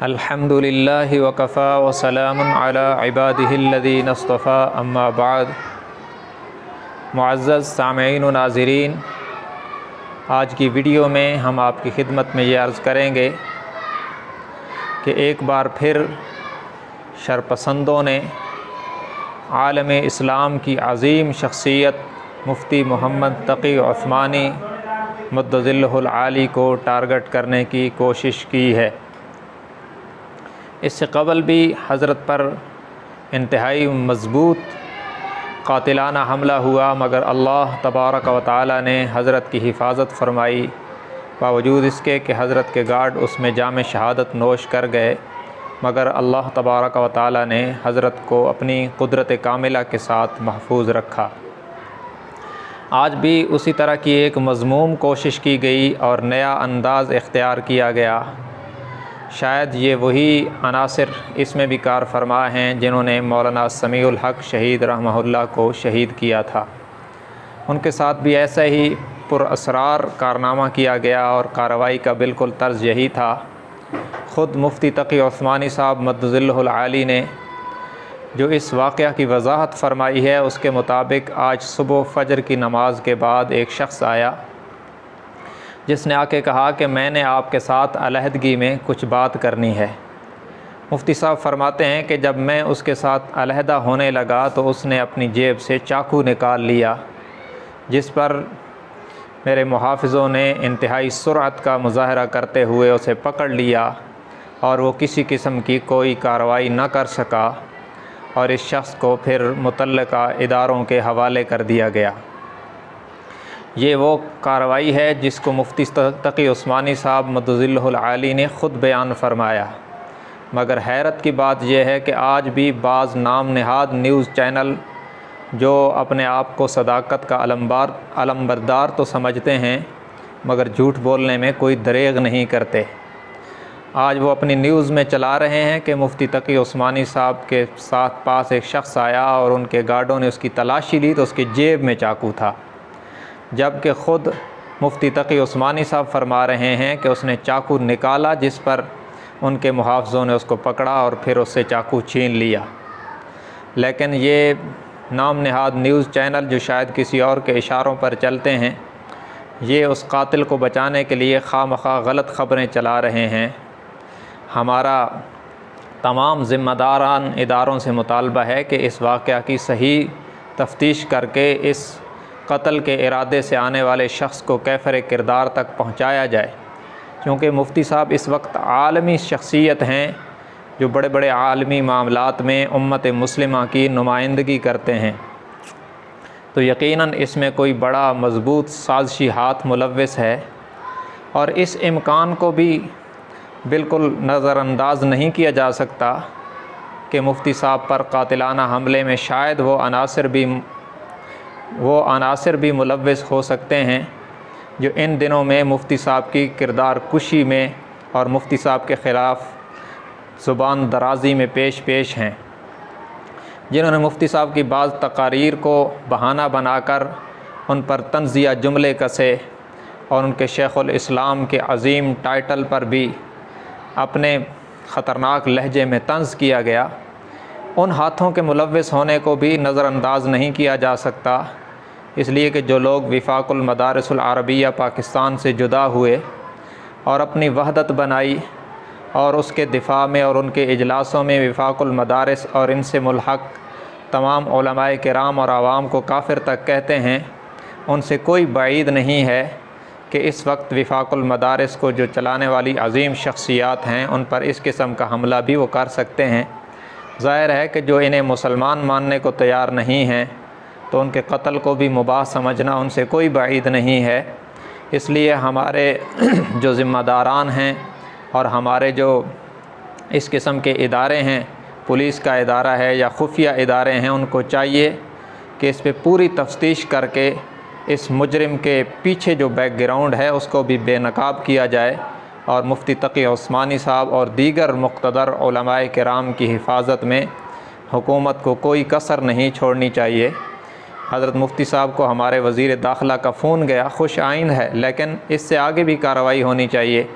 अल्हम्दुलिल्लाहि वकफ़ा वसलामुन अला इबादिहिल्लज़ीना इस्तफ़ा अम्मा बाद। मुअज़्ज़ज़ सामईन व नाज़रीन, आज की वीडियो में हम आपकी खिदमत में ये अर्ज़ करेंगे कि एक बार फिर शरपसंदों ने आलम इस्लाम की अज़ीम शख्सियत मुफ्ती मोहम्मद तक़ी उस्मानी मुद्दज़िल्लहुल आली को टारगेट करने की कोशिश की है। इससे कबल भी हज़रत पर इंतहाई मज़बूत कातिलाना हमला हुआ, मगर अल्लाह तबारक व तआला ने हज़रत की हिफाजत फरमाई। बावजूद इसके कि हज़रत के गार्ड उसमें जाम शहादत नोश कर गए, मगर अल्लाह तबारक व तआला ने हज़रत को अपनी कुदरत कामिला के साथ महफूज रखा। आज भी उसी तरह की एक मज़मूम कोशिश की गई और नया अंदाज़ इख्तियार किया गया। शायद ये वही अनासिर इसमें भी कार फरमा हैं जिन्होंने मौलाना समीउल हक़ शहीद रहमहुल्लाह को शहीद किया था। उनके साथ भी ऐसा ही पुरअसरार कारनामा किया गया और कार्रवाई का बिल्कुल तर्ज यही था। ख़ुद मुफ्ती तक़ी उस्मानी साहब मुद्दज़िल्लहुल आली ने जो इस वाक़या की वजाहत फरमाई है, उसके मुताबिक आज सुबह फ़जर की नमाज के बाद एक शख्स आया जिसने आके कहा कि मैंने आपके साथ अलहदगी में कुछ बात करनी है। मुफ्ती साहब फरमाते हैं कि जब मैं उसके साथ अलहदा होने लगा तो उसने अपनी जेब से चाकू निकाल लिया, जिस पर मेरे मुहाफ़िज़ों ने इंतहाई सुरअत का मुज़ाहरा करते हुए उसे पकड़ लिया और वो किसी किस्म की कोई कार्रवाई न कर सका और इस शख्स को फिर मुतल्लिका इदारों के हवाले कर दिया गया। ये वो कार्रवाई है जिसको मुफ्ती तक़ी उस्मानी साहब मुद्दज़िल्लहुल आली ने ख़ुद बयान फरमाया। मगर हैरत की बात यह है कि आज भी बाज़ नाम नहाद न्यूज़ चैनल जो अपने आप को सदाकत का अलमबरदार तो समझते हैं, मगर झूठ बोलने में कोई दरेग नहीं करते। आज वो अपनी न्यूज़ में चला रहे हैं कि मुफ्ती तक़ी उस्मानी साहब के साथ पास एक शख्स आया और उनके गार्डों ने उसकी तलाशी ली तो उसकी जेब में चाकू था, जबकि ख़ुद मुफ्ती तक़ी उस्मानी साहब फरमा रहे हैं कि उसने चाकू निकाला, जिस पर उनके मुहाफ़िज़ों ने उसको पकड़ा और फिर उससे चाकू छीन लिया। लेकिन ये नाम नहाद न्यूज़ चैनल जो शायद किसी और के इशारों पर चलते हैं, ये उस कातिल को बचाने के लिए खामखा गलत ख़बरें चला रहे हैं। हमारा तमाम ज़िम्मेदारान इदारों से मुतालबा है कि इस वाक़या की सही तफ्तीश करके इस कत्ल के इरादे से आने वाले शख्स को कैफ़र किरदार तक पहुंचाया जाए, क्योंकि मुफ्ती साहब इस वक्त आलमी शख्सियत हैं जो बड़े बड़े आलमी मामलात में उम्मत मुस्लिमा की नुमाइंदगी करते हैं। तो यकीनन इसमें कोई बड़ा मज़बूत साज़िशी हाथ मुलव्वस है और इस इम्कान को भी बिल्कुल नज़रअंदाज नहीं किया जा सकता कि मुफ्ती साहब पर कातिलाना हमले में शायद वो अनासिर भी मुलव्वस हो सकते हैं जो इन दिनों में मुफ्ती साहब की किरदार कुशी में और मुफ्ती साहब के ख़िलाफ़ ज़ुबान दराज़ी में पेश हैं, जिन्होंने मुफ्ती साहब की बाज़ तकारीर को बहाना बनाकर उन पर तंज़िया जुमले कसे और उनके शेख़ुल इस्लाम के अज़ीम टाइटल पर भी अपने ख़तरनाक लहजे में तंज़ किया गया। उन हाथों के मुलव्वस होने को भी नज़रअंदाज नहीं किया जा सकता, इसलिए कि जो लोग विफ़ाक़ुल मदारिसुल अरबिया पाकिस्तान से जुदा हुए और अपनी वहदत बनाई और उसके दिफ़ा में और उनके इजलासों में विफ़ाक़ुल मदारिस और इनसे मुल्हक़ तमाम उलमाए किराम और आवाम को काफ़िर तक कहते हैं, उनसे कोई बाईद नहीं है कि इस वक्त विफ़ाक़ुल मदारिस को जो चलाने वाली अज़ीम शख्सियात हैं उन पर इस किस्म का हमला भी वो कर सकते हैं। ज़ाहिर है कि जो इन्हें मुसलमान मानने को तैयार नहीं हैं तो उनके कत्ल को भी मुबाह समझना उनसे कोई बाईद नहीं है। इसलिए हमारे जो ज़िम्मेदारान हैं और हमारे जो इस किस्म के इदारे हैं, पुलिस का इदारा है या खुफिया इदारे हैं, उनको चाहिए कि इस पे पूरी तफ्तीश करके इस मुजरिम के पीछे जो बैकग्राउंड है उसको भी बेनकाब किया जाए और मुफ्ती तक़ी उस्मानी साहब और दीगर मुक़्तदर उलमाए किराम की हिफाजत में हुकूमत को कोई कसर नहीं छोड़नी चाहिए। हज़रत मुफ्ती साहब को हमारे वज़ीर दाखिला का फ़ोन गया, खुश आइंद है, लेकिन इससे आगे भी कार्रवाई होनी चाहिए।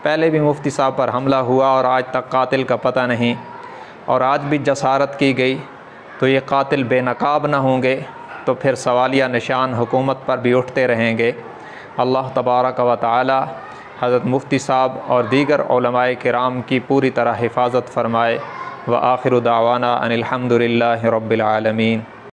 पहले भी मुफ्ती साहब पर हमला हुआ और आज तक कातिल का पता नहीं, और आज भी जसारत की गई, तो ये कातिल बेनकाब न होंगे तो फिर सवालिया निशान हुकूमत पर भी उठते रहेंगे। अल्लाह तबारक व तआला हज़रत मुफ्ती साहब और दीगर उलमाए किराम की पूरी तरह हिफाजत फ़रमाए। व आखिरु दावाना अनिल हम्दुलिल्लाहि रब्बिल आलमीन।